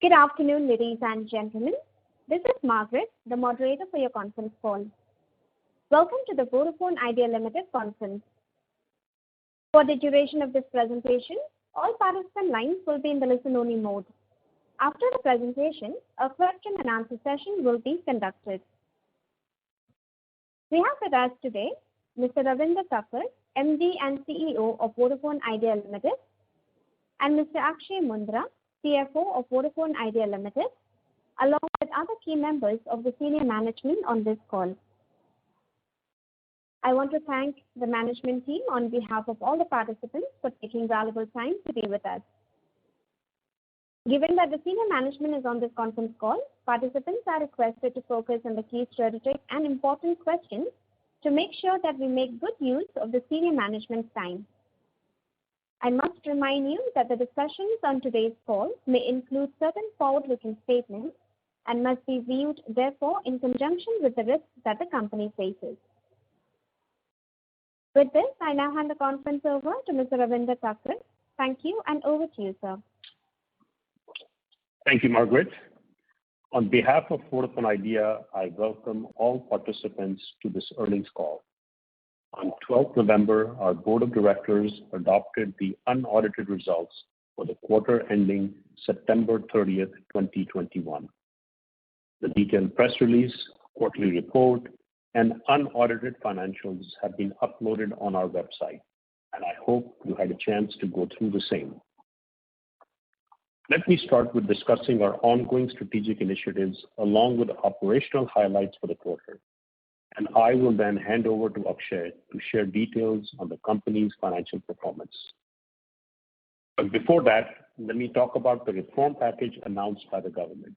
Good afternoon, ladies and gentlemen. This is Margaret, the moderator for your conference call. Welcome to the Vodafone Idea Limited conference. For the duration of this presentation, all participant lines will be in the listen-only mode. After the presentation, a question and answer session will be conducted. We have with us today Mr. Ravinder Thakur, MD and CEO of Vodafone Idea Limited, and Mr. Akshay Mundra, CFO of Vodafone Idea Limited, along with other key members of the senior management on this call. I want to thank the management team on behalf of all the participants for taking valuable time to be with us. Given that the senior management is on this conference call, participants are requested to focus on the key strategic and important questions to make sure that we make good use of the senior management's time. I must remind you that the discussions on today's call may include certain forward-looking statements and must be viewed, therefore, in conjunction with the risks that the company faces. With this, I now hand the conference over to Mr. Ravinder Thakur. Thank you, and over to you, sir. Thank you, Margaret. On behalf of Vodafone Idea, I welcome all participants to this earnings call. On 12th November, our Board of Directors adopted the unaudited results for the quarter ending September 30th, 2021. The detailed press release, quarterly report, and unaudited financials have been uploaded on our website, and I hope you had a chance to go through the same. Let me start with discussing our ongoing strategic initiatives along with operational highlights for the quarter, and I will then hand over to Akshay to share details on the company's financial performance. But before that, let me talk about the reform package announced by the government.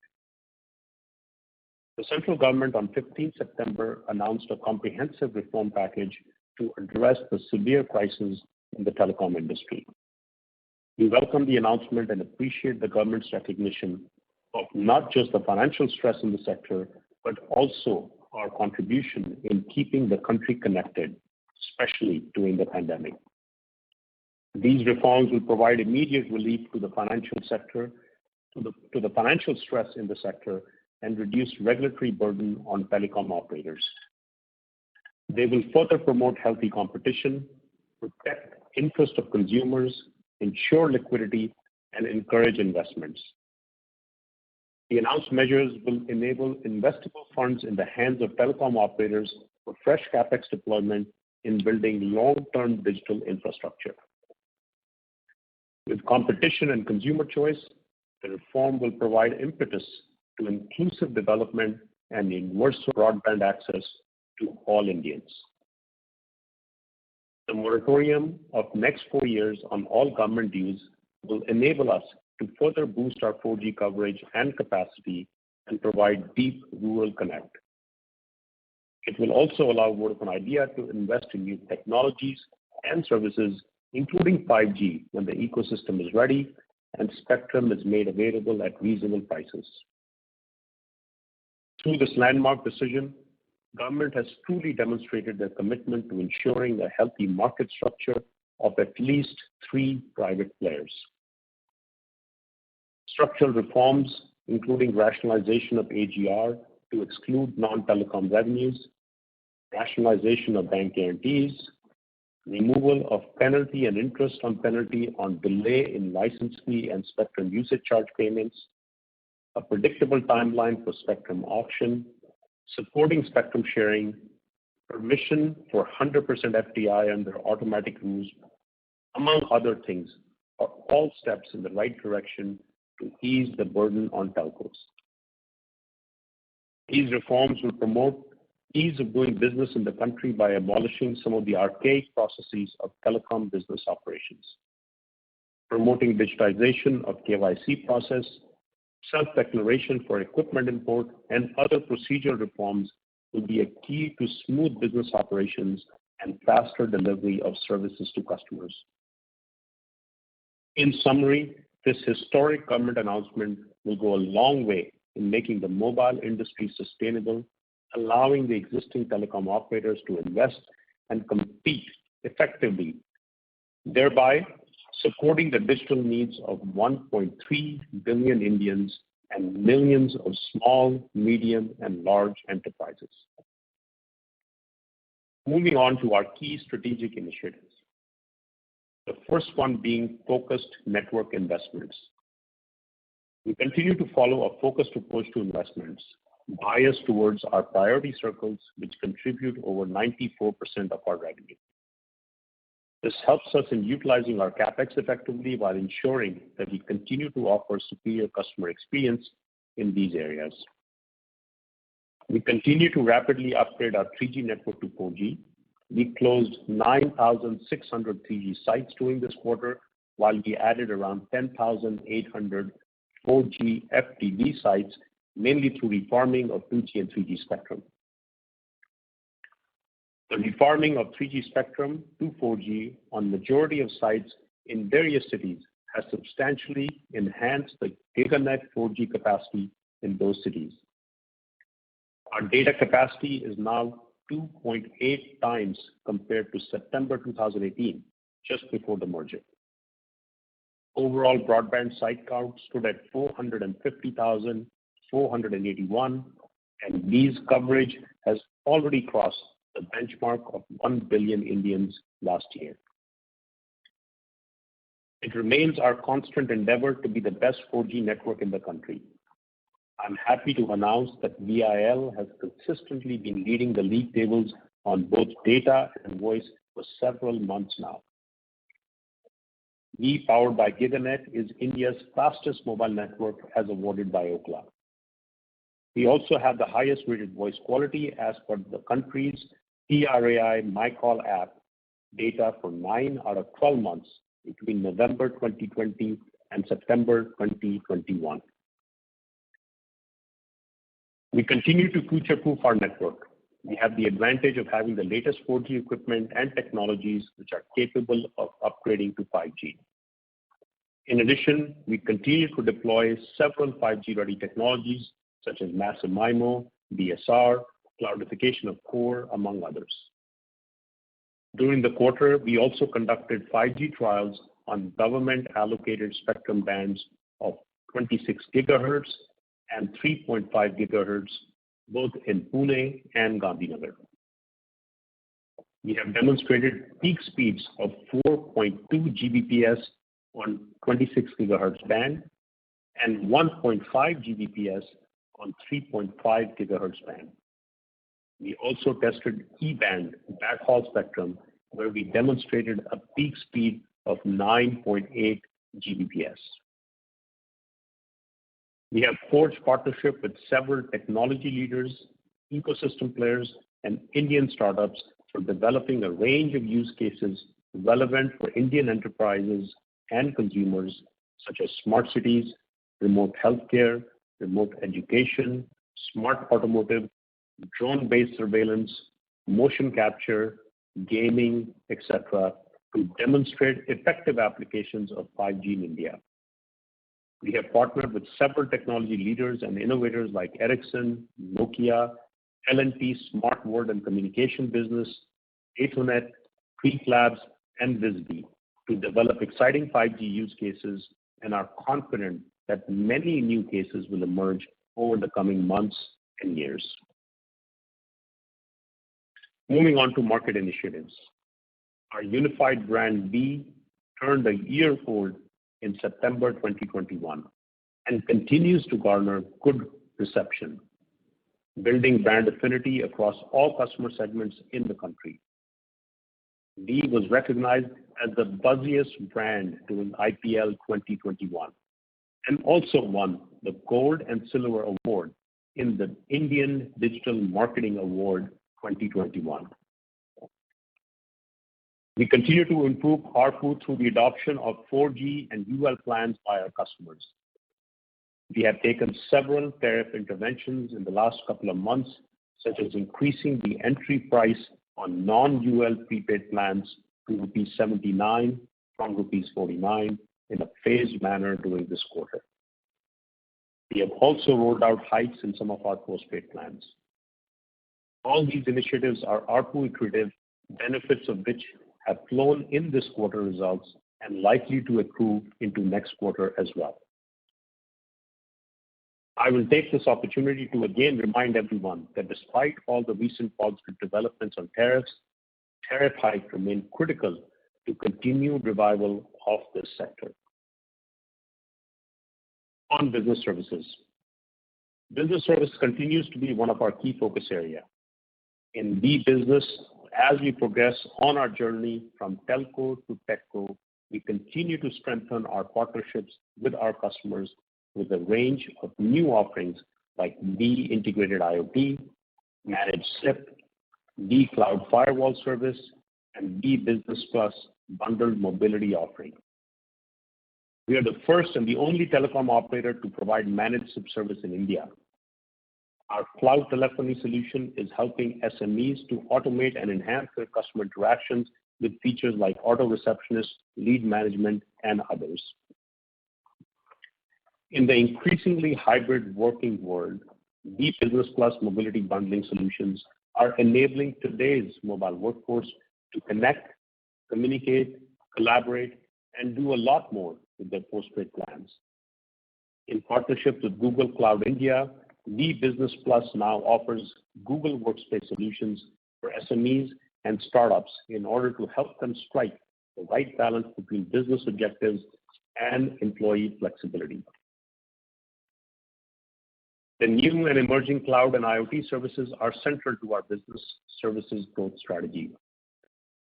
The central government on 15 September announced a comprehensive reform package to address the severe crisis in the telecom industry. We welcome the announcement and appreciate the government's recognition of not just the financial stress in the sector, but also our contribution in keeping the country connected, especially during the pandemic. These reforms will provide immediate relief to the financial sector, to the financial stress in the sector, and reduce regulatory burden on telecom operators. They will further promote healthy competition, protect interest of consumers, ensure liquidity, and encourage investments. The announced measures will enable investable funds in the hands of telecom operators for fresh capex deployment in building long-term digital infrastructure. With competition and consumer choice, the reform will provide impetus to inclusive development and universal broadband access to all Indians. The moratorium of next 4 years on all government dues will enable us to further boost our 4G coverage and capacity and provide deep rural connect. It will also allow Vodafone Idea to invest in new technologies and services, including 5G, when the ecosystem is ready and spectrum is made available at reasonable prices. Through this landmark decision, government has truly demonstrated their commitment to ensuring a healthy market structure of at least 3 private players. Structural reforms, including rationalization of AGR to exclude non-telecom revenues, rationalization of bank guarantees, removal of penalty and interest on penalty on delay in license fee and spectrum usage charge payments, a predictable timeline for spectrum auction, supporting spectrum sharing, permission for 100% FDI under automatic rules, among other things, are all steps in the right direction to ease the burden on telcos. These reforms will promote ease of doing business in the country by abolishing some of the archaic processes of telecom business operations. Promoting digitization of KYC process, self-declaration for equipment import, and other procedural reforms will be a key to smooth business operations and faster delivery of services to customers. In summary, this historic government announcement will go a long way in making the mobile industry sustainable, allowing the existing telecom operators to invest and compete effectively, thereby supporting the digital needs of 1.3 billion Indians and millions of small, medium, and large enterprises. Moving on to our key strategic initiatives. The first one being focused network investments. We continue to follow a focused approach to investments, biased towards our priority circles, which contribute over 94% of our revenue. This helps us in utilizing our CapEx effectively while ensuring that we continue to offer superior customer experience in these areas. We continue to rapidly upgrade our 3G network to 4G. We closed 9,600 3G sites during this quarter, while we added around 10,800 4G FDD sites, mainly through refarming of 2G and 3G spectrum. The refarming of 3G spectrum to 4G on majority of sites in various cities has substantially enhanced the GigaNet 4G capacity in those cities. Our data capacity is now 2.8 times compared to September 2018, just before the merger. Overall broadband site count stood at 450,481, and these coverage has already crossed the benchmark of 1 billion Indians last year. It remains our constant endeavor to be the best 4G network in the country. I'm happy to announce that VIL has consistently been leading the league tables on both data and voice for several months now. We, powered by GigaNet, is India's fastest mobile network as awarded by Ookla. We also have the highest rated voice quality as per the country's TRAI MyCall app data for 9 out of 12 months between November 2020 and September 2021. We continue to future-proof our network. We have the advantage of having the latest 4G equipment and technologies which are capable of upgrading to 5G. In addition, we continue to deploy several 5G-ready technologies such as massive MIMO, DSR, cloudification of core, among others. During the quarter, we also conducted 5G trials on government-allocated spectrum bands of 26 gigahertz and 3.5 gigahertz, both in Pune and Gandhinagar. We have demonstrated peak speeds of 4.2 Gbps on 26 gigahertz band and 1.5 Gbps on 3.5 gigahertz band. We also tested E-band backhaul spectrum, where we demonstrated a peak speed of 9.8 Gbps. We have forged partnership with several technology leaders, ecosystem players, and Indian startups for developing a range of use cases relevant for Indian enterprises and consumers, such as smart cities, remote healthcare, remote education, smart automotive, drone-based surveillance, motion capture, gaming, etc., to demonstrate effective applications of 5G in India. We have partnered with several technology leaders and innovators like Ericsson, Nokia, L&T Smart Word and Communication Business, Atonet, Creek Labs, and Visby to develop exciting 5G use cases, and are confident that many new cases will emerge over the coming months and years. Moving on to market initiatives. Our unified brand B turned a year old in September 2021 and continues to garner good reception, building brand affinity across all customer segments in the country. B was recognized as the buzziest brand during IPL 2021 and also won the Gold and Silver Award in the Indian Digital Marketing Award 2021. We continue to improve ARPU through the adoption of 4G and UL plans by our customers. We have taken several tariff interventions in the last couple of months, such as increasing the entry price on non-UL prepaid plans to rupees 79 from rupees 49 in a phased manner during this quarter. We have also rolled out hikes in some of our postpaid plans. All these initiatives are ARPU accretive, benefits of which have flown in this quarter results and likely to accrue into next quarter as well. I will take this opportunity to again remind everyone that despite all the recent positive developments on tariffs, tariff hikes remain critical to continued revival of this sector. On business services. Business service continues to be one of our key focus areas. In B-Business, as we progress on our journey from telco to techco, we continue to strengthen our partnerships with our customers with a range of new offerings like B Integrated IoT, Managed SIP, B Cloud Firewall Service, and B Business Plus bundled mobility offering. We are the first and the only telecom operator to provide managed SIP service in India. Our cloud telephony solution is helping SMEs to automate and enhance their customer interactions with features like auto receptionist, lead management, and others. In the increasingly hybrid working world, B Business Plus mobility bundling solutions are enabling today's mobile workforce to connect, communicate, collaborate, and do a lot more with their postpaid plans. In partnership with Google Cloud India, B Business Plus now offers Google Workspace solutions for SMEs and startups in order to help them strike the right balance between business objectives and employee flexibility. The new and emerging cloud and IoT services are central to our business services growth strategy.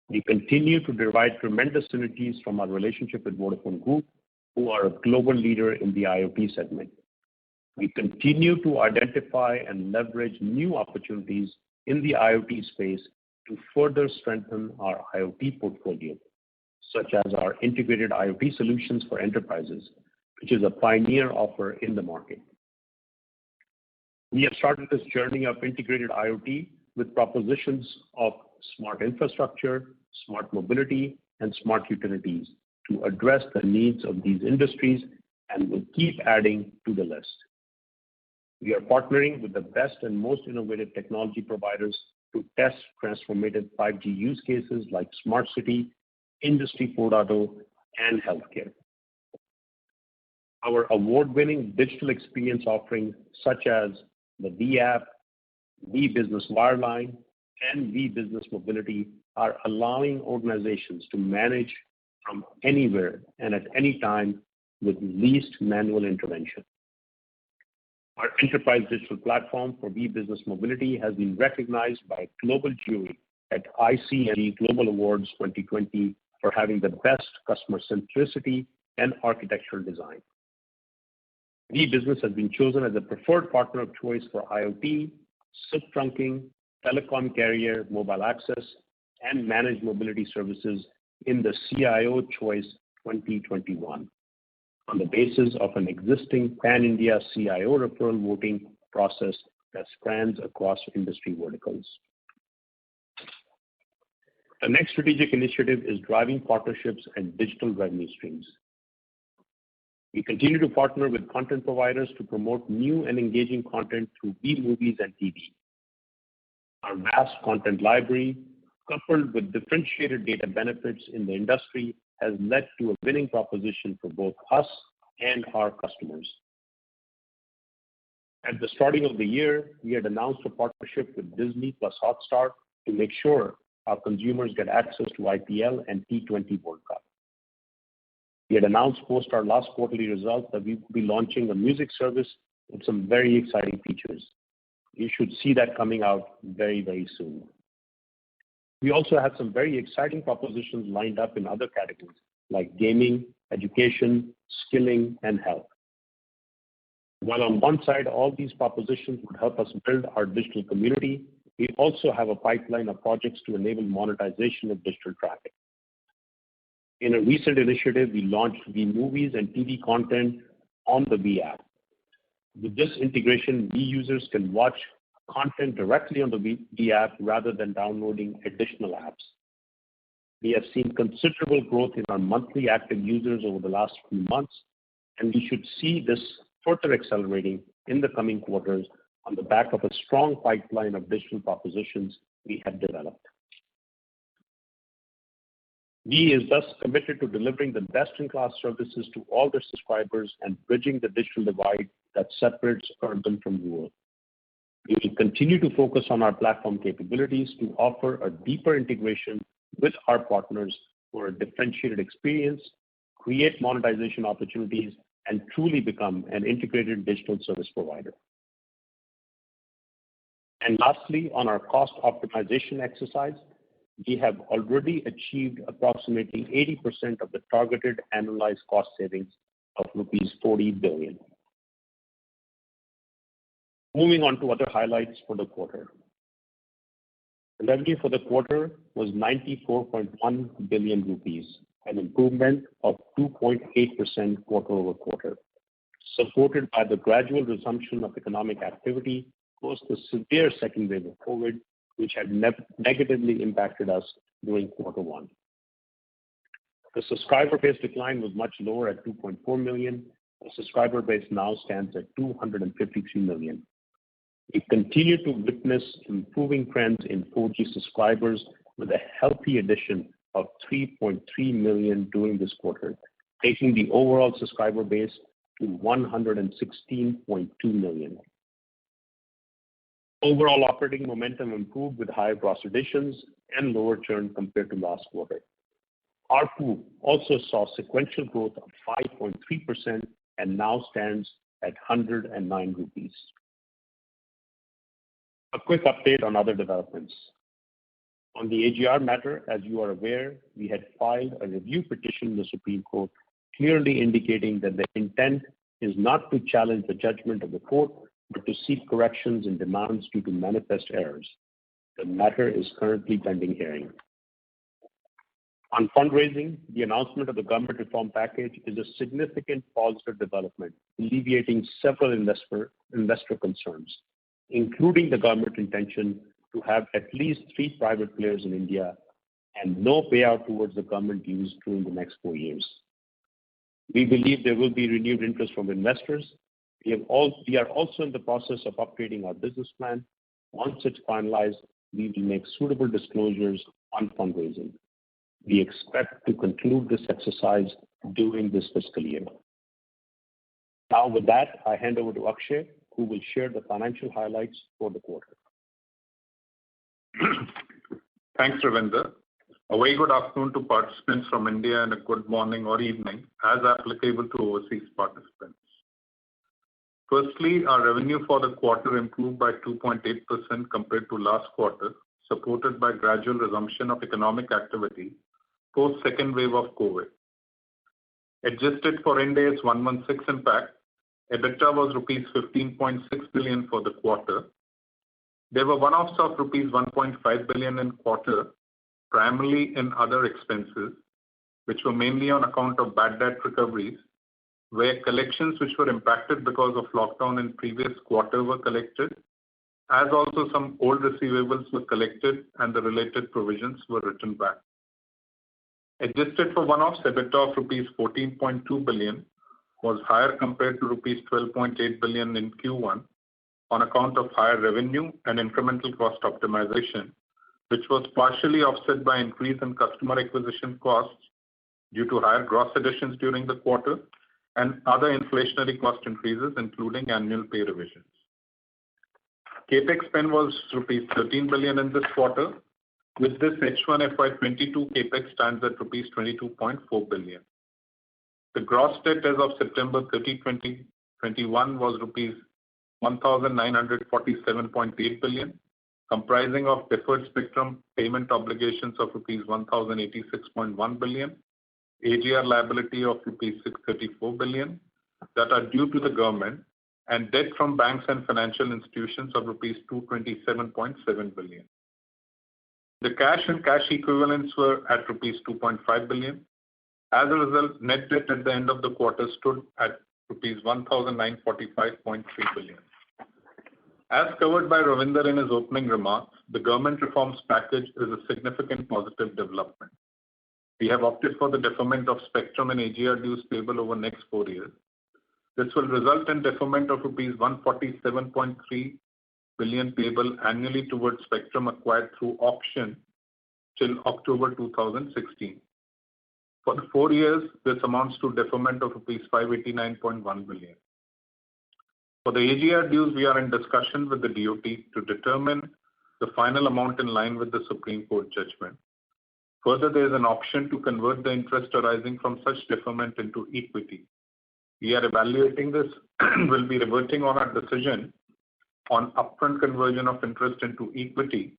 We continue to derive tremendous synergies from our relationship with Vodafone Group, who are a global leader in the IoT segment. We continue to identify and leverage new opportunities in the IoT space to further strengthen our IoT portfolio, such as our integrated IoT solutions for enterprises, which is a pioneer offer in the market. We have started this journey of integrated IoT with propositions of smart infrastructure, smart mobility, and smart utilities to address the needs of these industries and will keep adding to the list. We are partnering with the best and most innovative technology providers to test transformative 5G use cases like smart city, industry 4.0, and healthcare. Our award-winning digital experience offerings such as the V-App, V-Business Wireline, and V-Business Mobility are allowing organizations to manage from anywhere and at any time with least manual intervention. Our enterprise digital platform for V-Business Mobility has been recognized by a global jury at ICMG Global Awards 2020 for having the best customer centricity and architectural design. V-Business has been chosen as a preferred partner of choice for IoT, SIP trunking, telecom carrier, mobile access, and managed mobility services in the CIO Choice 2021 on the basis of an existing pan-India CIO referral voting process that spans across industry verticals. The next strategic initiative is driving partnerships and digital revenue streams. We continue to partner with content providers to promote new and engaging content through B-Movies and TV. Our vast content library, coupled with differentiated data benefits in the industry, has led to a winning proposition for both us and our customers. At the starting of the year, we had announced a partnership with Disney plus Hotstar to make sure our consumers get access to IPL and T20 World Cup. We had announced post our last quarterly results that we will be launching a music service with some very exciting features. You should see that coming out very, very soon. We also have some very exciting propositions lined up in other categories like gaming, education, skilling, and health. While on one side, all these propositions would help us build our digital community, we also have a pipeline of projects to enable monetization of digital traffic. In a recent initiative, we launched V-Movies and TV content on the V-App. With this integration, V users can watch content directly on the V-App rather than downloading additional apps. We have seen considerable growth in our monthly active users over the last few months, and we should see this further accelerating in the coming quarters on the back of a strong pipeline of digital propositions we have developed. V is thus committed to delivering the best-in-class services to all their subscribers and bridging the digital divide that separates urban from rural. We will continue to focus on our platform capabilities to offer a deeper integration with our partners for a differentiated experience, create monetization opportunities, and truly become an integrated digital service provider. And lastly, on our cost optimization exercise, we have already achieved approximately 80% of the targeted annualized cost savings of rupees 40 billion. Moving on to other highlights for the quarter. The revenue for the quarter was 94.1 billion rupees, an improvement of 2.8% quarter-over-quarter, supported by the gradual resumption of economic activity post the severe second wave of COVID, which had negatively impacted us during quarter one. The subscriber base decline was much lower at 2.4 million. The subscriber base now stands at 253 million. We continue to witness improving trends in 4G subscribers with a healthy addition of 3.3 million during this quarter, taking the overall subscriber base to 116.2 million. Overall operating momentum improved with higher gross additions and lower churn compared to last quarter. ARPU also saw sequential growth of 5.3% and now stands at 109 rupees. A quick update on other developments. On the AGR matter, as you are aware, we had filed a review petition in the Supreme Court, clearly indicating that the intent is not to challenge the judgment of the court, but to seek corrections and demands due to manifest errors. The matter is currently pending hearing. On fundraising, the announcement of the government reform package is a significant positive development, alleviating several investor concerns, including the government intention to have at least 3 private players in India and no payout towards the government dues during the next 4 years. We believe there will be renewed interest from investors. We are also in the process of updating our business plan. Once it's finalized, we will make suitable disclosures on fundraising. We expect to conclude this exercise during this fiscal year. Now with that, I hand over to Akshay, who will share the financial highlights for the quarter. Thanks, Ravinder. A very good afternoon to participants from India and a good morning or evening as applicable to overseas participants. Firstly, our revenue for the quarter improved by 2.8% compared to last quarter, supported by gradual resumption of economic activity post second wave of COVID. Adjusted for Ind AS 116 impact, EBITDA was rupees 15.6 billion for the quarter. There were one-offs of rupees 1.5 billion in quarter, primarily in other expenses, which were mainly on account of bad debt recoveries, where collections which were impacted because of lockdown in previous quarter were collected, as also some old receivables were collected and the related provisions were written back. Adjusted for one-offs, EBITDA of rupees 14.2 billion was higher compared to rupees 12.8 billion in Q1 on account of higher revenue and incremental cost optimization, which was partially offset by increase in customer acquisition costs due to higher gross additions during the quarter and other inflationary cost increases, including annual pay revisions. CapEx spend was rupees 13 billion in this quarter. With this, H1 FY22 CapEx stands at rupees 22.4 billion. The gross debt as of September 30, 2021 was rupees 1,947.8 billion, comprising of deferred spectrum payment obligations of rupees 1,086.1 billion, AGR liability of rupees 634 billion that are due to the government, and debt from banks and financial institutions of rupees 227.7 billion. The cash and cash equivalents were at rupees 2.5 billion. As a result, net debt at the end of the quarter stood at rupees 1,945.3 billion. As covered by Ravinder in his opening remarks, the government reforms package is a significant positive development. We have opted for the deferment of spectrum and AGR dues payable over next 4 years. This will result in deferment of rupees 147.3 billion payable annually towards spectrum acquired through auction till October 2016. For the 4 years, this amounts to deferment of rupees 589.1 billion. For the AGR dues, we are in discussion with the DoT to determine the final amount in line with the Supreme Court judgment. Further, there is an option to convert the interest arising from such deferment into equity. We are evaluating this and will be reverting on our decision on upfront conversion of interest into equity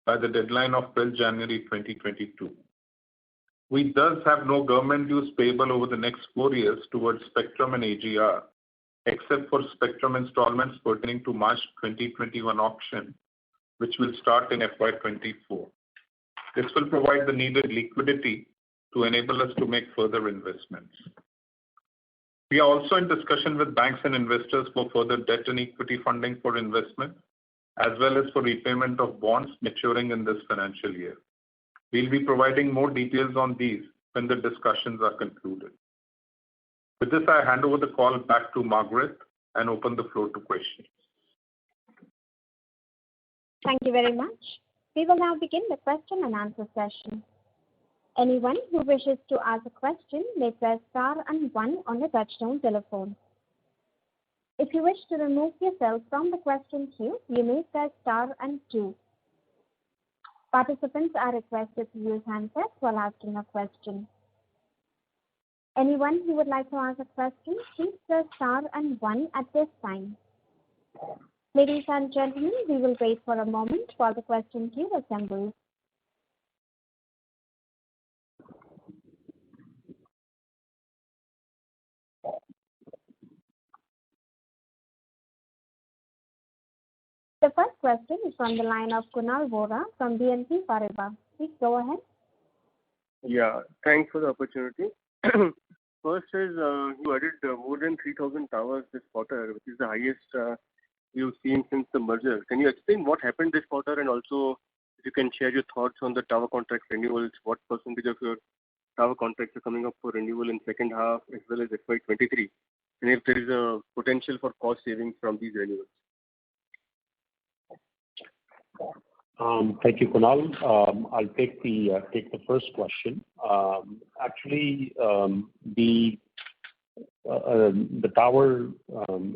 by the deadline of 12 January 2022. We thus have no government dues payable over the next 4 years towards spectrum and AGR, except for spectrum installments pertaining to March 2021 auction, which will start in FY24. This will provide the needed liquidity to enable us to make further investments. We are also in discussion with banks and investors for further debt and equity funding for investment, as well as for repayment of bonds maturing in this financial year. We'll be providing more details on these when the discussions are concluded. With this, I hand over the call back to Margaret and open the floor to questions. Thank you very much. We will now begin the question and answer session. Anyone who wishes to ask a question may press star and 1 on the touchtone telephone. If you wish to remove yourself from the question queue, you may press star and 2. Participants are requested to use handsets while asking a question. Anyone who would like to ask a question, please press star and 1 at this time. Ladies and gentlemen, we will wait for a moment while the question queue assembles. The first question is from the line of Kunal Vora from BNP Paribas. Please go ahead. Yeah, thanks for the opportunity. First is you added more than 3,000 towers this quarter, which is the highest you've seen since the merger. Can you explain what happened this quarter, and also if you can share your thoughts on the tower contract renewals, what percentage of your tower contracts are coming up for renewal in second half as well as FY23, and if there is a potential for cost savings from these renewals? Thank you, Kunal. I'll take the first question. Actually, the tower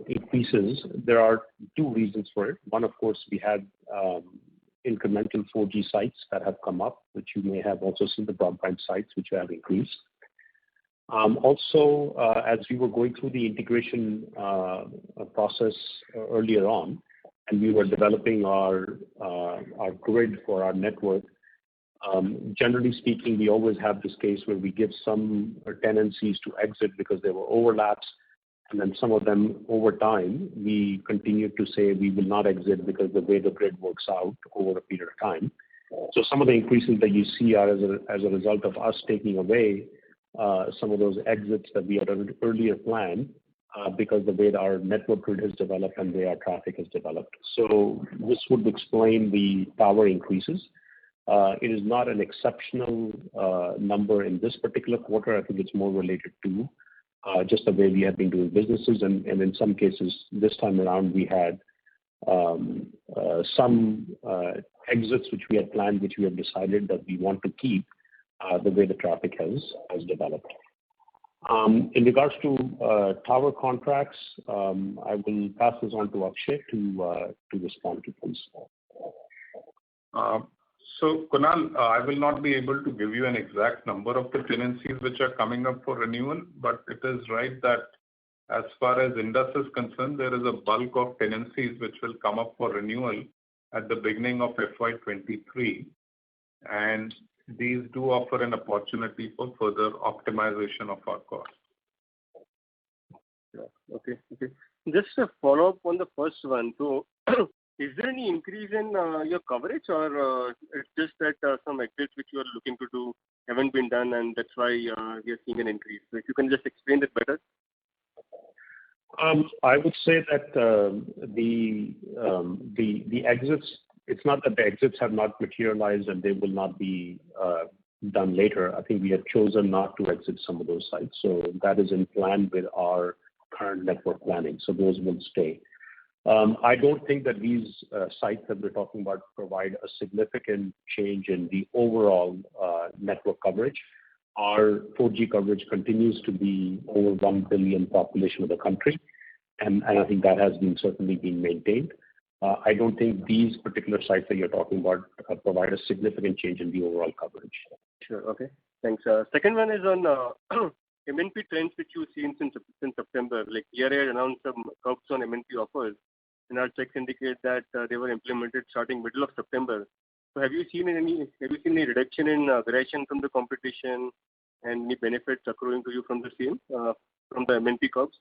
increases, there are 2 reasons for it. One, of course, we had incremental 4G sites that have come up, which you may have also seen, the broadband sites which have increased. Also, as we were going through the integration process earlier on, and we were developing our grid for our network, generally speaking, we always have this case where we give some tenancies to exit because there were overlaps, and then some of them over time, we continue to say we will not exit because the way the grid works out over a period of time. So some of the increases that you see are as a result of us taking away some of those exits that we had earlier planned, because the way our network grid has developed and the way our traffic has developed. So this would explain the tower increases. It is not an exceptional number in this particular quarter. I think it's more related to just the way we have been doing businesses, and in some cases this time around we had some exits which we had planned, which we have decided that we want to keep the way the traffic has developed. In regards to tower contracts, I will pass this on to Akshay to respond to this. So Kunal, I will not be able to give you an exact number of the tenancies which are coming up for renewal, but it is right that as far as Indus is concerned, there is a bulk of tenancies which will come up for renewal at the beginning of FY23, and these do offer an opportunity for further optimization of our costs. Yeah. Okay. Just a follow up on the first one. So, is there any increase in your coverage, or it's just that some exits which you are looking to do haven't been done, and that's why we are seeing an increase? So if you can just explain it better. I would say that the exits, it's not that the exits have not materialized and they will not be done later. I think we have chosen not to exit some of those sites. So that is in plan with our current network planning. So those will stay. I don't think that these sites that we're talking about provide a significant change in the overall network coverage. Our 4G coverage continues to be over 1 billion population of the country. and I think that has been certainly been maintained. I don't think these particular sites that you're talking about provide a significant change in the overall coverage. Sure. Okay. Thanks. Second one is on MNP trends which you've seen since September. Like TRAI announced some curbs on MNP offers, and our checks indicate that they were implemented starting middle of September. So have you seen any reduction in aggression from the competition and any benefits accruing to you from the same from the MNP curbs?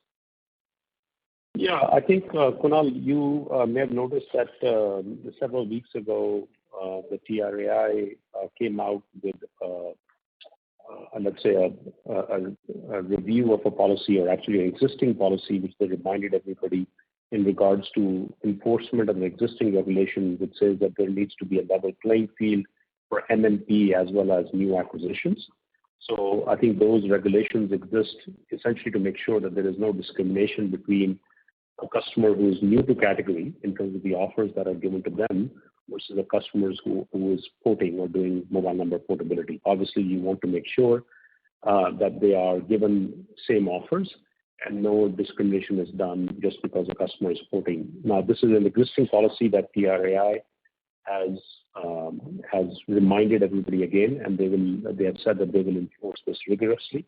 Yeah, I think Kunal, you may have noticed that several weeks ago the TRAI came out with let's say a review of a policy, or actually an existing policy, which they reminded everybody in regards to enforcement of an existing regulation, which says that there needs to be a level playing field for MNP as well as new acquisitions. So I think those regulations exist essentially to make sure that there is no discrimination between a customer who is new to category in terms of the offers that are given to them versus the customers who is porting or doing mobile number portability. Obviously, you want to make sure that they are given same offers and no discrimination is done just because the customer is porting. Now, this is an existing policy that TRAI has reminded everybody again, and they have said that they will enforce this rigorously.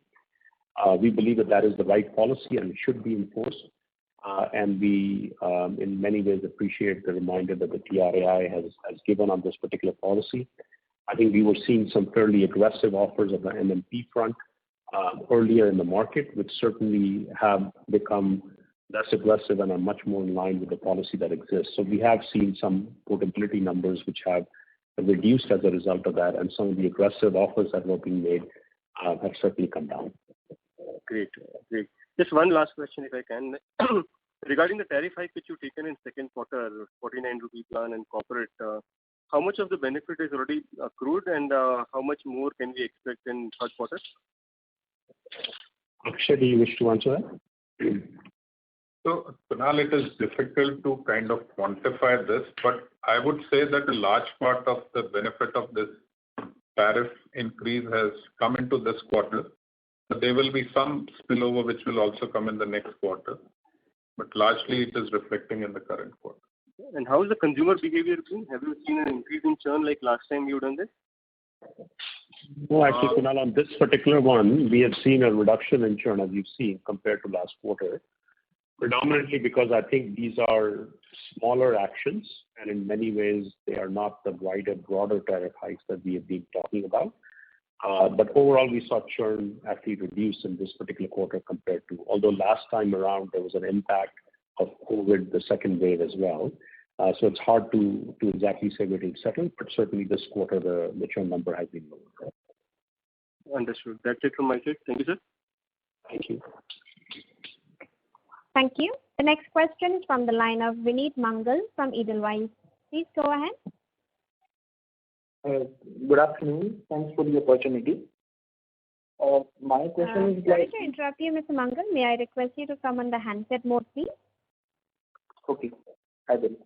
We believe that that is the right policy and it should be enforced. And we, in many ways, appreciate the reminder that the TRAI has given on this particular policy. I think we were seeing some fairly aggressive offers on the MNP front earlier in the market, which certainly have become less aggressive and are much more in line with the policy that exists. So we have seen some portability numbers which have reduced as a result of that, and some of the aggressive offers that were being made have certainly come down. Great. Just one last question, if I can. Regarding the tariff hike which you've taken in second quarter, 49 rupee plan and corporate, how much of the benefit is already accrued, and how much more can we expect in third quarter? Akshay, do you wish to answer that? So, Kunal, it is difficult to kind of quantify this, but I would say that a large part of the benefit of this tariff increase has come into this quarter. But there will be some spillover which will also come in the next quarter, but largely it is reflecting in the current quarter. And how is the consumer behavior been? Have you seen an increase in churn like last time you've done this? No, actually, Kunal, on this particular one, we have seen a reduction in churn, as you've seen, compared to last quarter. Predominantly because I think these are smaller actions, and in many ways they are not the wider, broader tariff hikes that we have been talking about. But overall, we saw churn actually reduce in this particular quarter compared to, although last time around there was an impact of COVID, the second wave as well. So it's hard to exactly say where it's settled, but certainly this quarter the churn number has been lower. Understood. That's it from my side. Thank you, sir. Thank you. Thank you. The next question is from the line of Vineet Mangal from Edelweiss. Please go ahead. Good afternoon. Thanks for the opportunity. My question is Sorry to interrupt you, Mr. Mangal. May I request you to come on the handset mode, please? Okay, I will.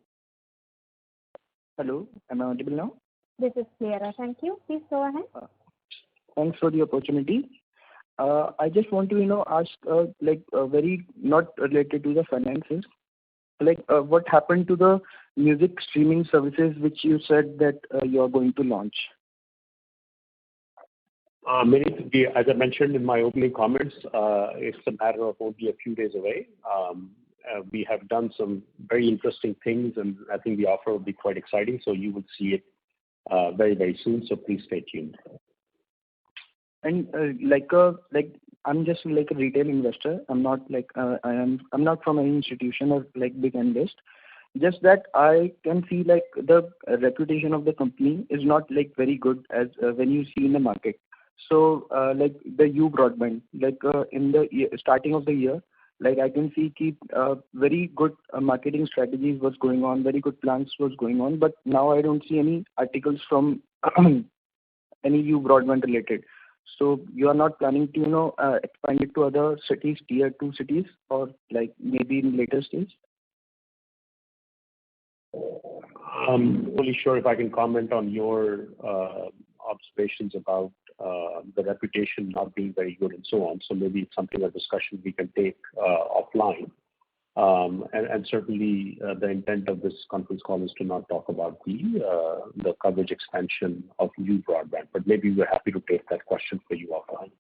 Hello, am I audible now? This is clearer. Thank you. Please go ahead. Thanks for the opportunity. I just want to, ask, very not related to the finances, what happened to the music streaming services which you said that you are going to launch? As I mentioned in my opening comments, it's a matter of only a few days away. We have done some very interesting things, and I think the offer will be quite exciting. So you will see it very, very soon. So please stay tuned. And I'm just like a retail investor. I'm not I'm not from any institution or big invest. Just that I can see the reputation of the company is not very good as when you see in the market. So the U broadband, in the starting of the year, I can see very good marketing strategies was going on, very good plans was going on, but now I don't see any articles from any U broadband related. So you are not planning to expand it to other cities, tier 2 cities, or maybe in later stage? I'm only sure if I can comment on your observations about the reputation not being very good and so on. So maybe it's something, a discussion we can take offline. And certainly the intent of this conference call is to not talk about the coverage expansion of new broadband, but maybe we're happy to take that question for you offline.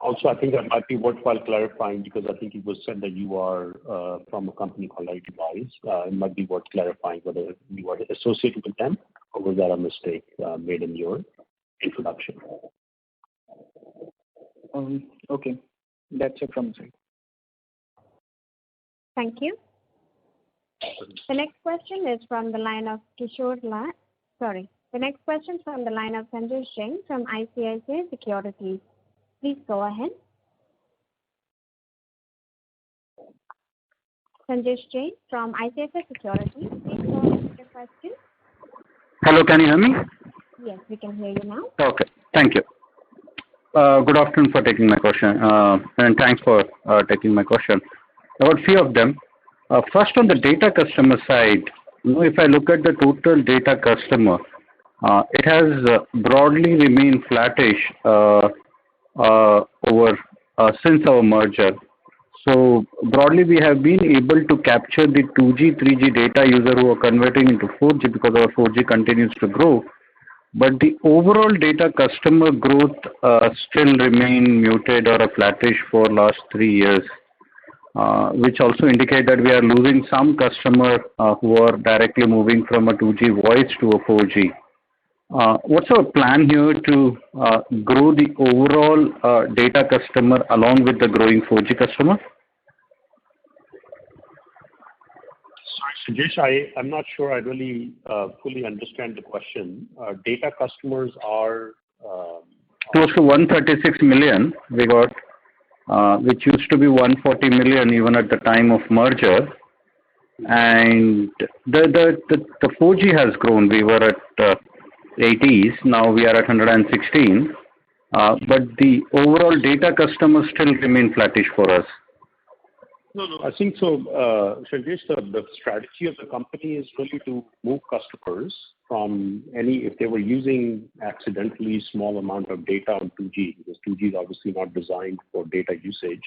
Also, I think that might be worthwhile clarifying because I think it was said that you are from a company called ITWise. It might be worth clarifying whether you are associated with them or was that a mistake made in your introduction? Okay, that's it from my side. Thank you. The next question is from the line of The next question is from the line of Sanjesh Jain from ICICI Securities. Please go ahead. Sanjesh Jain from ICICI Securities. Please go ahead with your question. Hello, can you hear me? Yes, we can hear you now. Okay, thank you. Good afternoon for taking my question, and thanks for taking my question. About a few of them. First, on the data customer side, if I look at the total data customer, it has broadly remained flattish over since our merger. So broadly, we have been able to capture the 2G, 3G data user who are converting into 4G because our 4G continues to grow. But the overall data customer growth still remain muted or a flattish for last 3 years, which also indicate that we are losing some customer who are directly moving from a 2G voice to a 4G. What's our plan here to grow the overall data customer along with the growing 4G customer? Sorry, Sanjesh, I'm not sure I really fully understand the question. Data customers are close to 136 million we got, which used to be 140 million even at the time of merger. And the 4G has grown. We were at 80s, now we are at 116. But the overall data customers still remain flattish for us. No, I think so, Sanjesh, the strategy of the company is really to move customers from if they were using accidentally small amount of data on 2G, because 2G is obviously not designed for data usage.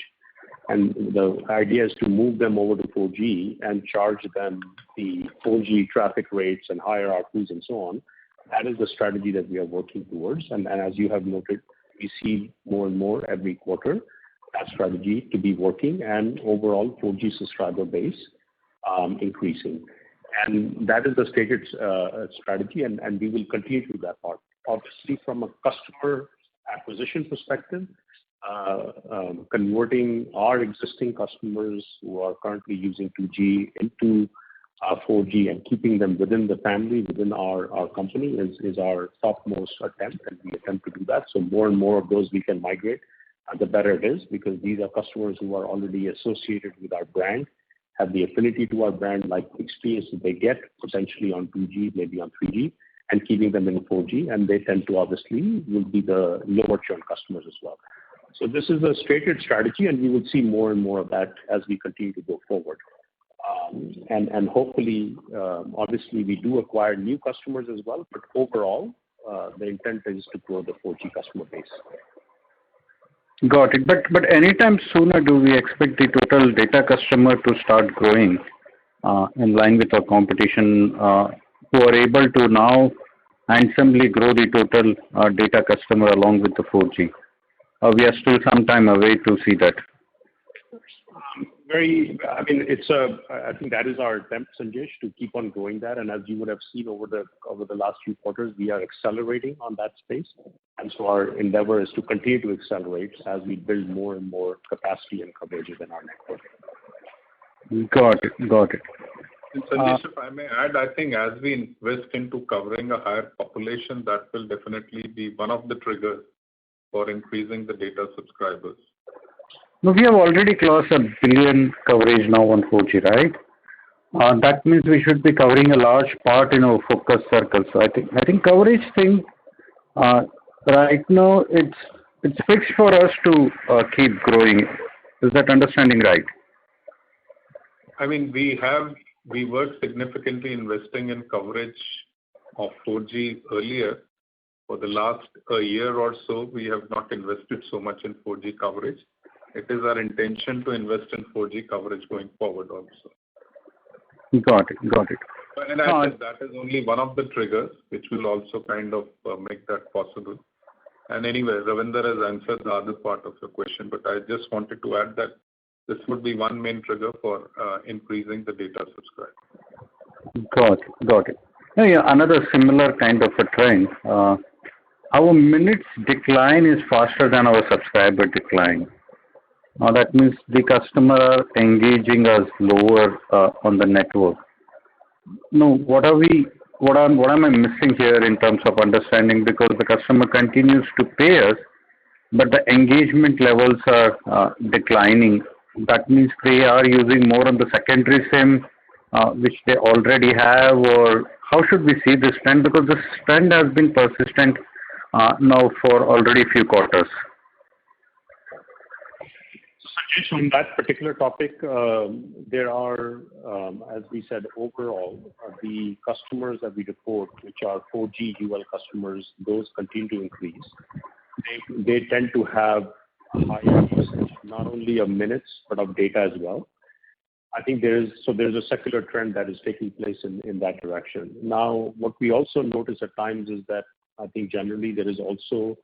And the idea is to move them over to 4G and charge them the 4G traffic rates and higher ARPUs and so on. That is the strategy that we are working towards. And as you have noted, we see more and more every quarter that strategy to be working and overall 4G subscriber base increasing. And that is the stated strategy, and we will continue to do that part. Obviously, from a customer acquisition perspective, converting our existing customers who are currently using 2G into 4G and keeping them within the family, within our company is our topmost attempt, and we attempt to do that. So more and more of those we can migrate, the better it is, because these are customers who are already associated with our brand, have the affinity to our brand, like the experience that they get potentially on 2G, maybe on 3G, and keeping them in 4G, and they tend to obviously will be the lower churn customers as well. So this is a stated strategy, and we will see more and more of that as we continue to go forward. And hopefully, obviously, we do acquire new customers as well, but overall, the intent is to grow the 4G customer base. Got it. But anytime sooner do we expect the total data customer to start growing in line with our competition who are able to now handsomely grow the total data customer along with the 4G? We are still some time away to see that. I think that is our attempt, Sanjesh, to keep on growing that. And as you would have seen over the last few quarters, we are accelerating on that space. And so our endeavor is to continue to accelerate as we build more and more capacity and coverage within our network. Got it. And Sanjesh, if I may add, I think as we invest into covering a higher population, that will definitely be one of the triggers for increasing the data subscribers. No, we have already crossed 1 billion coverage now on 4G, right? That means we should be covering a large part in our focus circle. So I think coverage thing right now it's fixed for us to keep growing. Is that understanding right? I mean, we were significantly investing in coverage of 4G earlier. For the last year or so, we have not invested so much in 4G coverage. it is our intention to invest in 4G coverage going forward also. Got it. And I said that is only one of the triggers which will also kind of make that possible. And anyway, Ravinder has answered the other part of your question, but I just wanted to add that this would be one main trigger for increasing the data subscribers. Got it. Yeah, another similar kind of a trend. Our minutes decline is faster than our subscriber decline. Now that means the customer are engaging us lower on the network. No, what am I missing here in terms of understanding? Because the customer continues to pay us, but the engagement levels are declining. That means they are using more on the secondary SIM, which they already have, or how should we see this trend? Because this trend has been persistent now for already a few quarters. Sanjesh, on that particular topic, there are, as we said, overall, the customers that we report, which are 4G UL customers, those continue to increase. They tend to have higher usage, not only of minutes, but of data as well. I think there's a secular trend that is taking place in that direction. Now, what we also notice at times is that I think generally there is also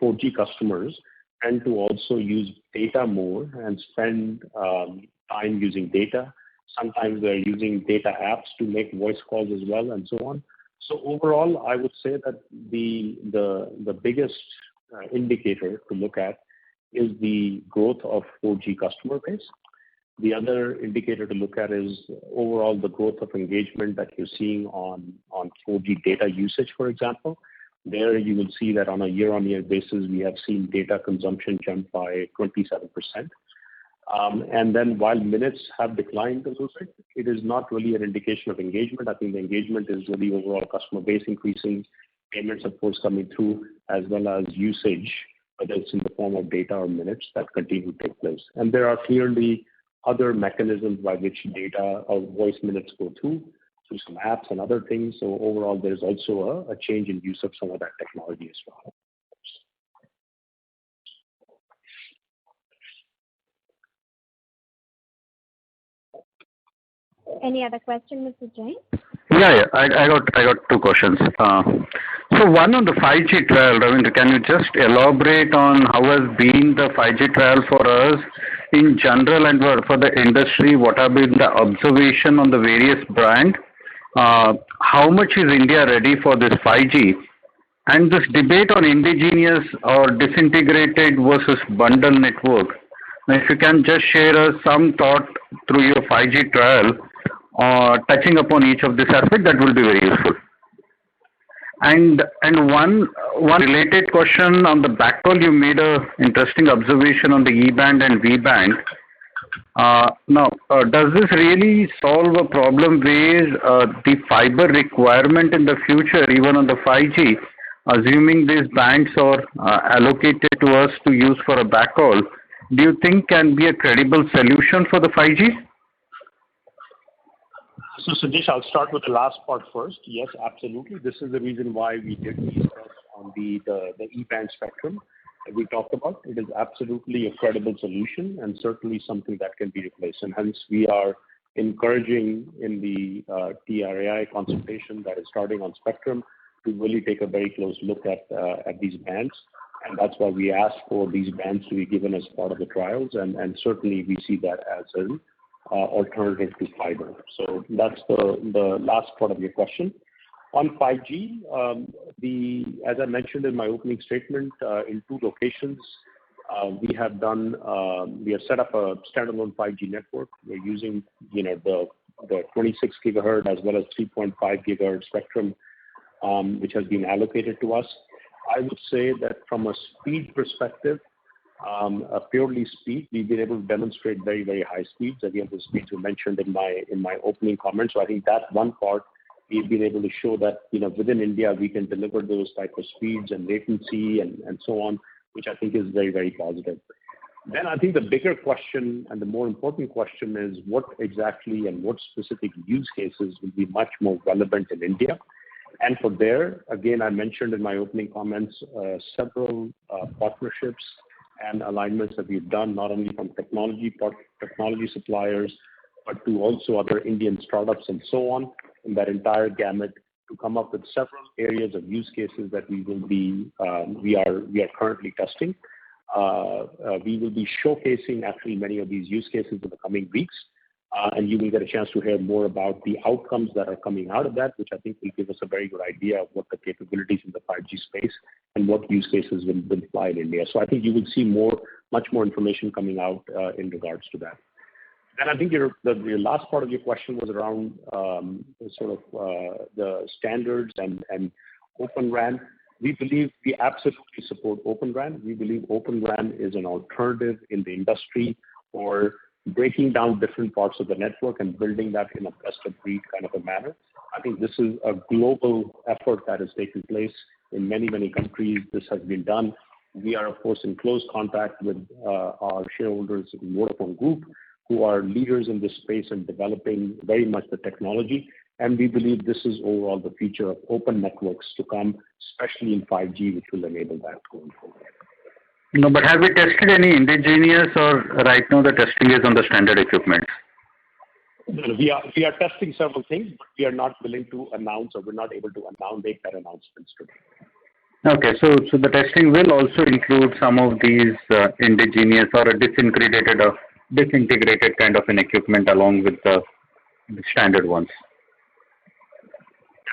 4G customers tend to also use data more and spend time using data. Sometimes they're using data apps to make voice calls as well, and so on. So overall, I would say that the biggest indicator to look at is the growth of 4G customer base. The other indicator to look at is overall the growth of engagement that you're seeing on 4G data usage, for example. There you will see that on a year-on-year basis, we have seen data consumption jump by 27%. And then while minutes have declined a little bit, it is not really an indication of engagement. I think the engagement is really overall customer base increasing, payments of course coming through, as well as usage, whether it's in the form of data or minutes, that continue to take place. And there are clearly other mechanisms by which data or voice minutes go through some apps and other things. So overall, there's also a change in use of some of that technology as well. Any other question, Mr. Jain? Yeah. I got two questions. So one on the 5G trial, Ravinder, can you just elaborate on how has been the 5G trial for us in general and for the industry? What have been the observation on the various brand? How much is India ready for this 5G? And this debate on indigenous or disintegrated versus bundle network. Now, if you can just share us some thought through your 5G trial, touching upon each of this aspect, that will be very useful. And one related question on the backhaul, you made a interesting observation on the E-band and V-band. Now, does this really solve a problem where the fiber requirement in the future, even on the 5G, assuming these bands are allocated to us to use for a backhaul, do you think can be a credible solution for the 5G? So Sanjesh, I'll start with the last part first. Yes, absolutely. This is the reason why we did invest on the E-band spectrum that we talked about. It is absolutely a credible solution and certainly something that can be replaced. And hence we are encouraging in the TRAI consultation that is starting on spectrum to really take a very close look at these bands. And that's why we asked for these bands to be given as part of the trials. And certainly we see that as an alternative to fiber. So that's the last part of your question. On 5G, as I mentioned in my opening statement, in 2 locations, we have set up a standalone 5G network. We're using, the 26 gigahertz as well as 3.5 gigahertz spectrum, which has been allocated to us. I would say that from a speed perspective, purely speed, we've been able to demonstrate very, very high speeds. Again, the speeds were mentioned in my opening comments. So I think that one part, we've been able to show that, within India, we can deliver those type of speeds and latency and so on, which I think is very, very positive. Then I think the bigger question and the more important question is what exactly and what specific use cases will be much more relevant in India. And for there, again, I mentioned in my opening comments, several partnerships and alignments that we've done, not only from technology suppliers, but to also other Indian startups and so on, in that entire gamut, to come up with several areas of use cases that we are currently testing. We will be showcasing actually many of these use cases in the coming weeks, and you will get a chance to hear more about the outcomes that are coming out of that, which I think will give us a very good idea of what the capabilities in the 5G space and what use cases will fly in India. So I think you will see much more information coming out in regards to that. And I think your last part of your question was around the standards and Open RAN. We absolutely support Open RAN. We believe Open RAN is an alternative in the industry for breaking down different parts of the network and building that in a best-of-breed kind of a manner. I think this is a global effort that is taking place in many, many countries. This has been done. We are, of course, in close contact with our shareholders in Vodafone Group, who are leaders in this space and developing very much the technology. And we believe this is overall the future of open networks to come, especially in 5G, which will enable that going forward. No, but have we tested any indigenous, or right now the testing is on the standard equipment? We are testing several things, but we are not willing to announce, or we're not able to make that announcements today. Okay, so the testing will also include some of these indigenous or a disintegrated kind of an equipment along with the standard ones.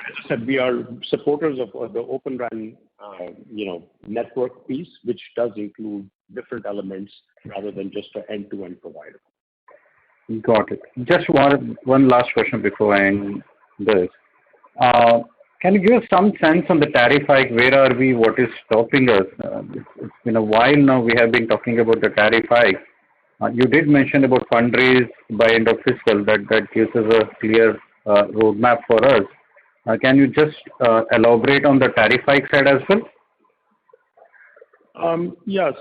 As I said, we are supporters of the Open RAN, network piece, which does include different elements rather than just an end-to-end provider. Got it. Just one last question before I end this. Can you give us some sense on the tariff hike? Where are we? What is stopping us? It's been a while now we have been talking about the tariff hike. You did mention about fundraise by end of fiscal. That gives us a clear roadmap for us. Can you just elaborate on the tariff hike side as well?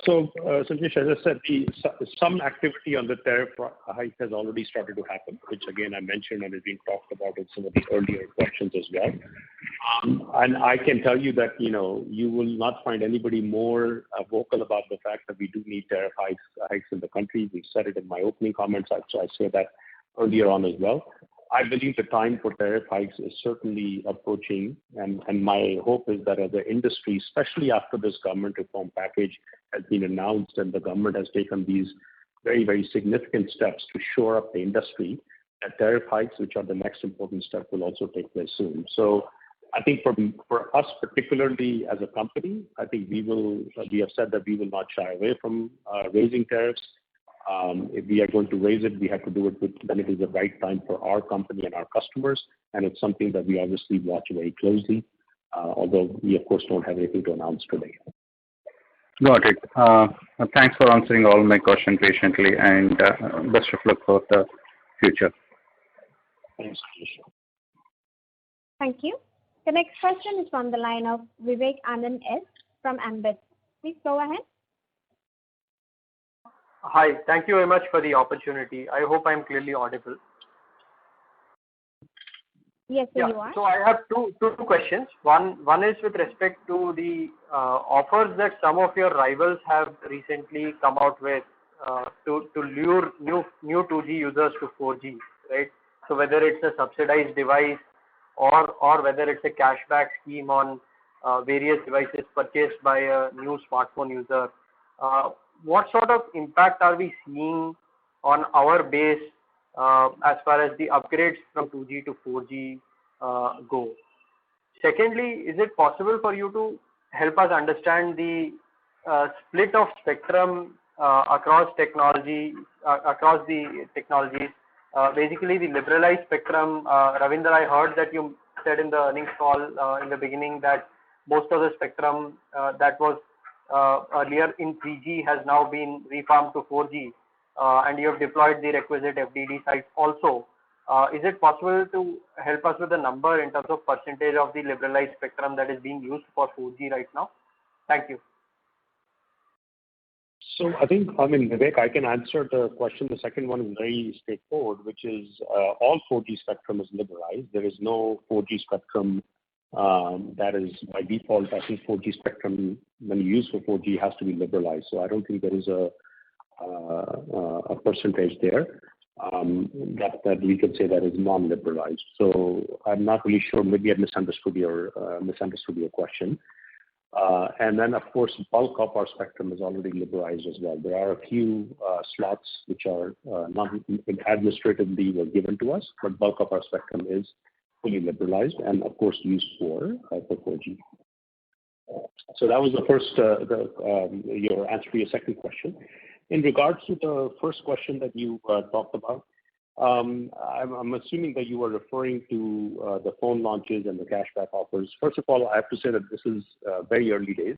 So Sanjesh, as I said, some activity on the tariff hike has already started to happen, which again I mentioned and has been talked about in some of the earlier questions as well. And I can tell you that you will not find anybody more vocal about the fact that we do need tariff hikes in the country. We said it in my opening comments, so I said that earlier on as well. I believe the time for tariff hikes is certainly approaching, and my hope is that as an industry, especially after this government reform package has been announced and the government has taken these very, very significant steps to shore up the industry, that tariff hikes, which are the next important step, will also take place soon. So I think for us particularly as a company, I think we have said that we will not shy away from raising tariffs. If we are going to raise it, we have to do it when it is the right time for our company and our customers, and it's something that we obviously watch very closely, although we of course don't have anything to announce today. Got it. Thanks for answering all my questions patiently, and best of luck for the future. Thanks. Thank you. The next question is from the line of Vivek Anand S. from Ambit. Please go ahead. Hi, thank you very much for the opportunity. I hope I'm clearly audible. Yes, sir, you are. So I have two questions. One is with respect to the offers that some of your rivals have recently come out with to lure new 2G users to 4G, right? So whether it's a subsidized device or whether it's a cashback scheme on various devices purchased by a new smartphone user. What sort of impact are we seeing on our base as far as the upgrades from 2G to 4G go? Secondly, is it possible for you to help us understand the split of spectrum across the technologies, basically the liberalized spectrum? Ravinder, I heard that you said in the earnings call in the beginning that most of the spectrum that was earlier in 3G has now been refarmed to 4G, and you have deployed the requisite FDD sites also. Is it possible to help us with the number in terms of percentage of the liberalized spectrum that is being used for 4G right now? Thank you. So Vivek, I can answer the question. The second one is very straightforward, which is all 4G spectrum is liberalized. There is no 4G spectrum that is by default, I think 4G spectrum, when you use for 4G, has to be liberalized. So I don't think there is a percentage there that we could say that is non-liberalized. So I'm not really sure. Maybe I misunderstood your question. And then, of course, bulk of our spectrum is already liberalized as well. There are a few slots which are not administratively were given to us, but bulk of our spectrum is fully liberalized and, of course, used for 4G. So that was the first, your answer to your second question. In regards to the first question that you talked about, I'm assuming that you were referring to the phone launches and the cashback offers. First of all, I have to say that this is very early days.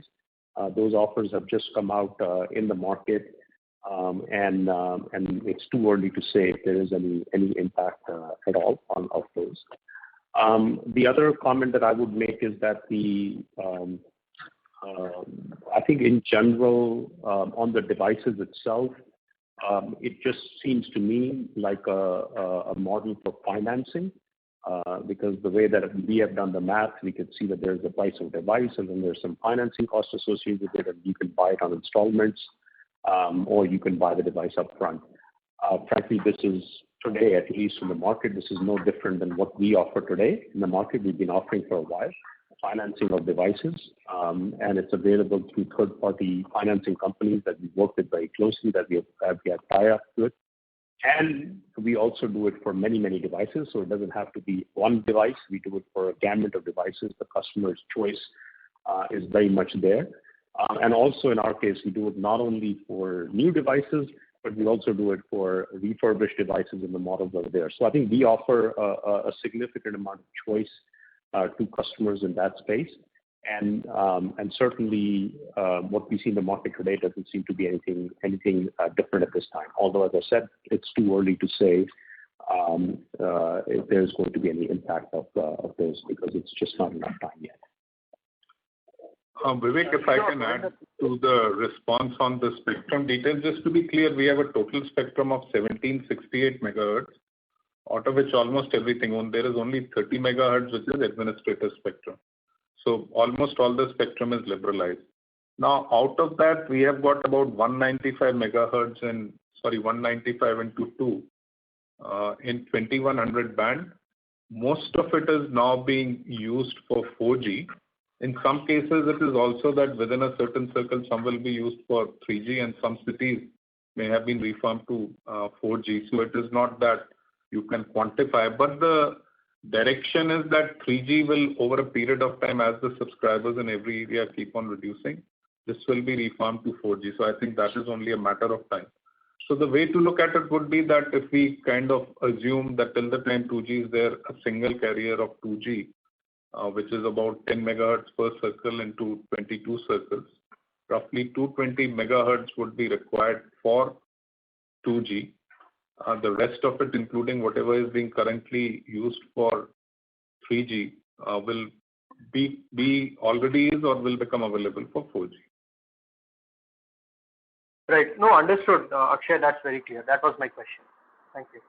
Those offers have just come out in the market, and it's too early to say if there is any impact at all of those. The other comment that I would make is that I think in general, on the devices itself, it just seems to me like a model for financing, because the way that we have done the math, we could see that there's the price of device and then there's some financing costs associated with it, and you can buy it on installments, or you can buy the device up front. Frankly, this is today, at least in the market, this is no different than what we offer today in the market. We've been offering for a while financing of devices, and it's available through third-party financing companies that we work with very closely, that we have tie-up with. And we also do it for many, many devices, so it doesn't have to be one device. We do it for a gamut of devices. The customer's choice is very much there. And also in our case, we do it not only for new devices, but we also do it for refurbished devices in the models that are there. So I think we offer a significant amount of choice to customers in that space, and certainly what we see in the market today doesn't seem to be anything different at this time. Although, as I said, it's too early to say if there's going to be any impact of those, because it's just not enough time yet. Vivek, if I can add to the response on the spectrum details, just to be clear, we have a total spectrum of 1768 megahertz, out of which almost everything, there is only 30 megahertz, which is administrative spectrum. So almost all the spectrum is liberalized. Now, out of that, we have got about 195 megahertz 195 into 2 in 2100 band. Most of it is now being used for 4G. In some cases, it is also that within a certain circle, some will be used for 3G, and some cities may have been reformed to 4G. So it is not that you can quantify, but the direction is that 3G will, over a period of time, as the subscribers in every area keep on reducing, this will be reformed to 4G. So I think that is only a matter of time. So the way to look at it would be that if we kind of assume that till the time 2G is there, a single carrier of 2G, which is about 10 megahertz per circle into 22 circles, roughly 220 megahertz would be required for 2G. The rest of it, including whatever is being currently used for 3G, will be already is or will become available for 4G. Right. No, understood, Akshay. That's very clear. That was my question. Thank you.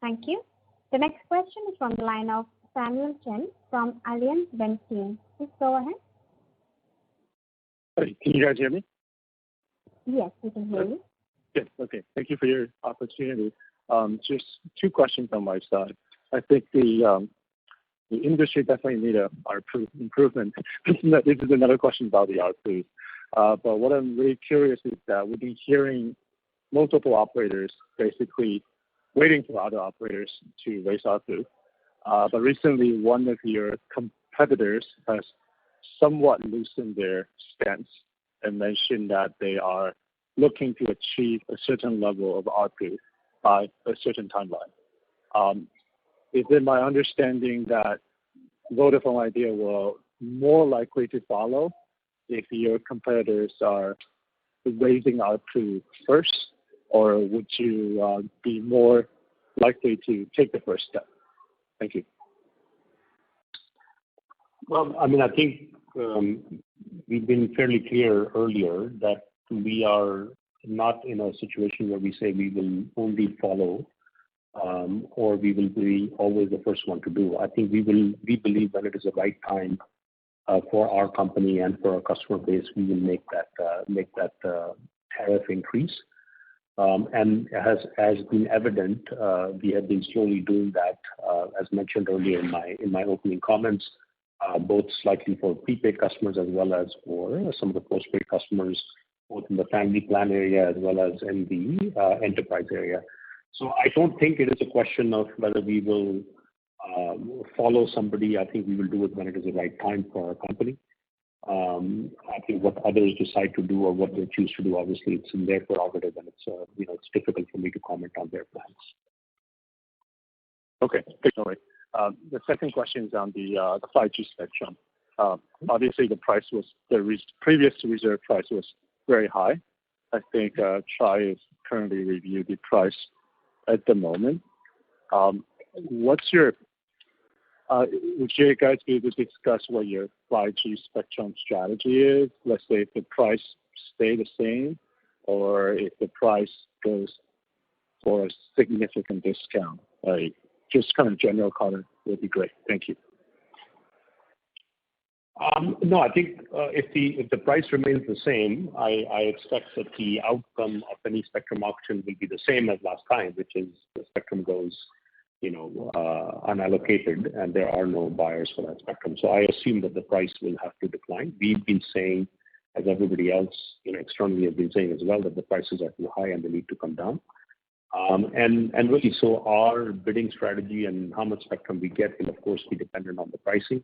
Thank you. The next question is from the line of Samuel Chen from Allianz Bernstein. Please go ahead. Hi, can you guys hear me? Yes, we can hear you. Yes, okay. Thank you for your opportunity. Just two questions on my side. I think the industry definitely need a ARPU improvement. This is another question about the ARPU. But what I'm really curious is that we've been hearing multiple operators basically waiting for other operators to raise ARPU. But recently, one of your competitors has somewhat loosened their stance and mentioned that they are looking to achieve a certain level of ARPU by a certain timeline. Is it my understanding that Vodafone Idea will more likely to follow if your competitors are raising ARPU first, or would you be more likely to take the first step? Thank you. Well, I mean, I think we've been fairly clear earlier that we are not in a situation where we say we will only follow or we will be always the first one to do. I think we believe when it is the right time for our company and for our customer base, we will make that tariff increase. And as been evident, we have been slowly doing that, as mentioned earlier in my opening comments, both slightly for prepaid customers as well as for some of the postpaid customers, both in the family plan area as well as in the enterprise area. So I don't think it is a question of whether we will follow somebody. I think we will do it when it is the right time for our company. I think what others decide to do or what they choose to do, obviously, it's in their prerogative, and it's difficult for me to comment on their plans. Okay, anyway, the second question is on the 5G spectrum. Obviously, the previous reserve price was very high. I think TRAI is currently reviewing the price at the moment. What's your would you guys be able to discuss what your 5G spectrum strategy is? Let's say if the price stay the same, or if the price goes for a significant discount. Like just kind of general comment would be great. Thank you. No, I think if the price remains the same, I expect that the outcome of any spectrum auction will be the same as last time, which is the spectrum goes unallocated, and there are no buyers for that spectrum. So I assume that the price will have to decline. We've been saying, as everybody else, externally have been saying as well, that the prices are too high and they need to come down. And really, so our bidding strategy and how much spectrum we get will, of course, be dependent on the pricing.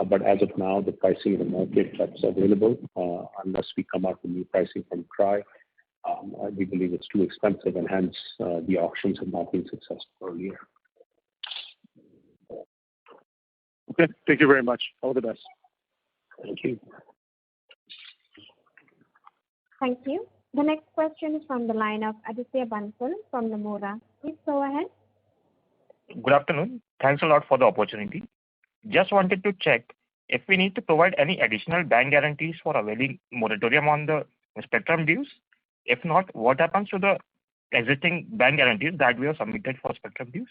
But as of now, the pricing in the market that's available, unless we come out with new pricing from TRAI, we believe it's too expensive, and hence the auctions have not been successful earlier. Okay, thank you very much. All the best. Thank you. Thank you. The next question is from the line of Aditya Bansal from Nomura. Please go ahead. Good afternoon. Thanks a lot for the opportunity. Just wanted to check if we need to provide any additional bank guarantees for availing moratorium on the spectrum dues. If not, what happens to the existing bank guarantees that we have submitted for spectrum dues?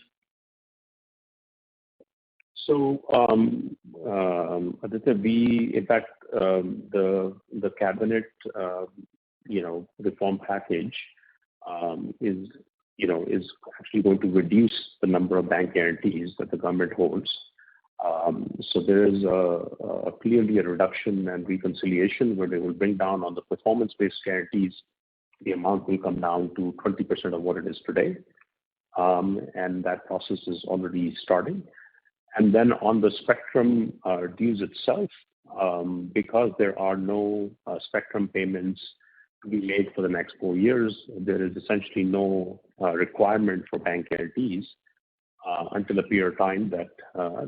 So, Aditya, in fact, the cabinet, reform package is actually going to reduce the number of bank guarantees that the government holds. So there is clearly a reduction and reconciliation where they will bring down on the performance-based guarantees. The amount will come down to 20% of what it is today, and that process is already starting. And then on the spectrum dues itself, because there are no spectrum payments to be made for the next 4 years, there is essentially no requirement for bank guarantees until a period of time that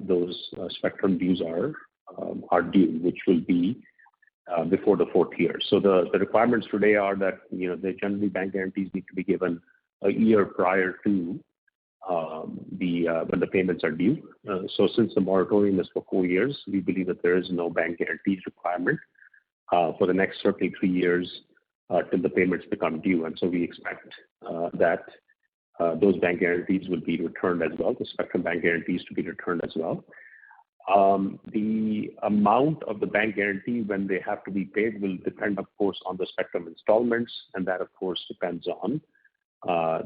those spectrum dues are due, which will be before the 4th year. So the requirements today are that they generally bank guarantees need to be given a year prior to when the payments are due. So since the moratorium is for 4 years, we believe that there is no bank guarantees requirement for the next certainly 3 years till the payments become due. And so we expect that those bank guarantees will be returned as well, the spectrum bank guarantees to be returned as well. The amount of the bank guarantee when they have to be paid will depend, of course, on the spectrum installments, and that, of course, depends on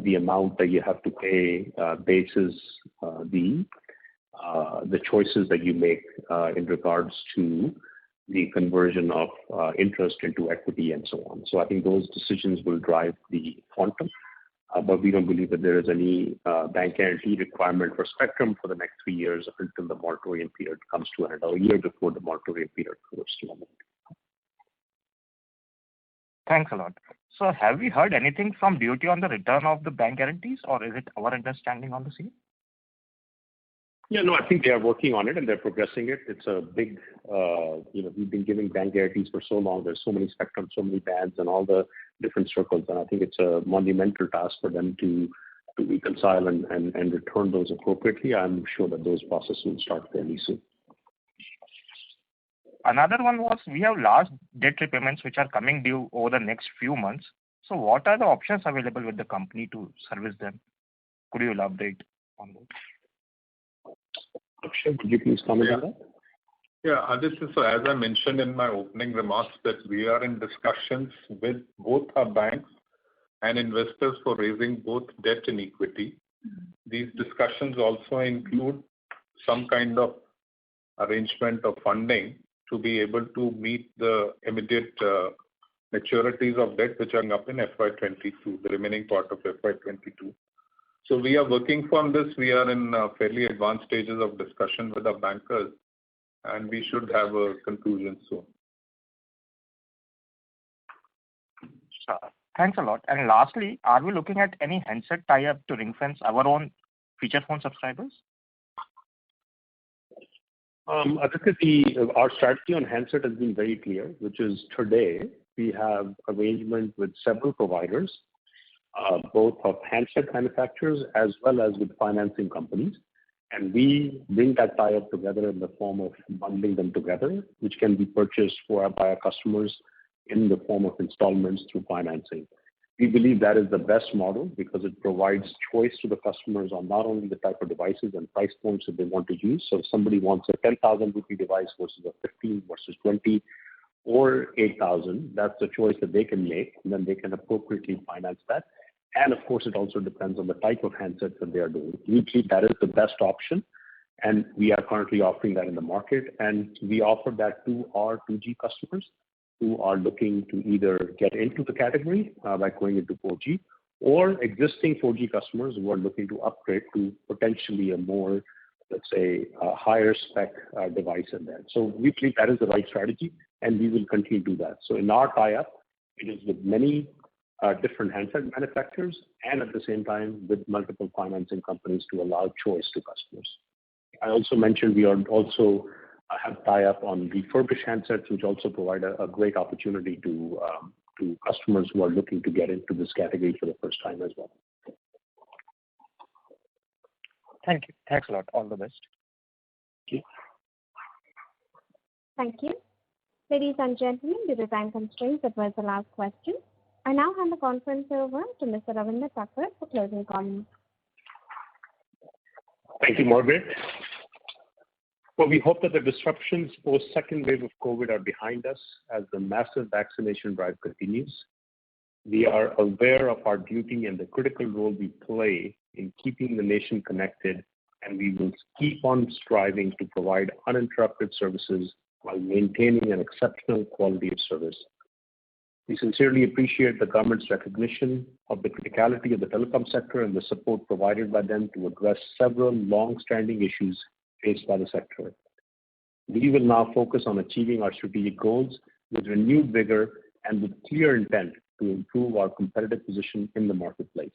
the amount that you have to pay basis the choices that you make in regards to the conversion of interest into equity and so on. So I think those decisions will drive the quantum, but we don't believe that there is any bank guarantee requirement for spectrum for the next 3 years until the moratorium period comes to an end, or a year before the moratorium period goes to an end. Thanks a lot. So have we heard anything from DoT on the return of the bank guarantees, or is it our understanding on the same? Yeah, no, I think they are working on it and they're progressing it. It's a big, we've been giving bank guarantees for so long. There's so many spectrum, so many bands and all the different circles. And I think it's a monumental task for them to reconcile and return those appropriately. I'm sure that those processes will start fairly soon. Another one was we have large debt repayments which are coming due over the next few months. So what are the options available with the company to service them? Could you elaborate on that? Akshay, would you please comment on that? Yeah, so as I mentioned in my opening remarks, that we are in discussions with both our banks and investors for raising both debt and equity. These discussions also include some kind of arrangement of funding to be able to meet the immediate maturities of debt which are up in FY22, the remaining part of FY22. So we are working on this. We are in fairly advanced stages of discussion with our bankers, and we should have a conclusion soon. Sure. Thanks a lot. And lastly, are we looking at any handset tie-up to ring-fence our own feature phone subscribers? Aditya, our strategy on handset has been very clear, which is today we have arrangement with several providers, both of handset manufacturers as well as with financing companies. And we bring that tie-up together in the form of bundling them together, which can be purchased by our customers in the form of installments through financing. We believe that is the best model because it provides choice to the customers on not only the type of devices and price points that they want to use. So if somebody wants a 10,000 rupee device versus a 15 versus 20 or 8,000, that's the choice that they can make, and then they can appropriately finance that. And of course, it also depends on the type of handsets that they are doing. We believe that is the best option, and we are currently offering that in the market. And we offer that to our 2G customers who are looking to either get into the category by going into 4G, or existing 4G customers who are looking to upgrade to potentially a more, let's say, higher spec device in there. So we believe that is the right strategy, and we will continue to do that. So in our tie-up, it is with many different handset manufacturers and at the same time with multiple financing companies to allow choice to customers. I also mentioned we are also have tie-up on refurbished handsets, which also provide a great opportunity to customers who are looking to get into this category for the first time as well. Thank you. Thanks a lot. All the best. Thank you. Thank you. Ladies and gentlemen, due to time constraints, that was the last question. I now hand the conference over to Mr. Ravinder Thakur for closing comments. Thank you, Margaret. Well, we hope that the disruptions post second wave of COVID are behind us as the massive vaccination drive continues. We are aware of our duty and the critical role we play in keeping the nation connected, and we will keep on striving to provide uninterrupted services while maintaining an exceptional quality of service. We sincerely appreciate the government's recognition of the criticality of the telecom sector and the support provided by them to address several long-standing issues faced by the sector. We will now focus on achieving our strategic goals with renewed vigor and with clear intent to improve our competitive position in the marketplace.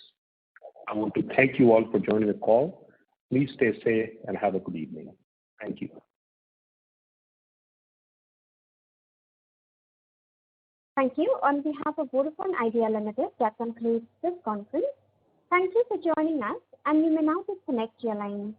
I want to thank you all for joining the call. Please stay safe and have a good evening. Thank you. Thank you. On behalf of Vodafone Idea Limited, that concludes this conference. Thank you for joining us, and you may now disconnect your line.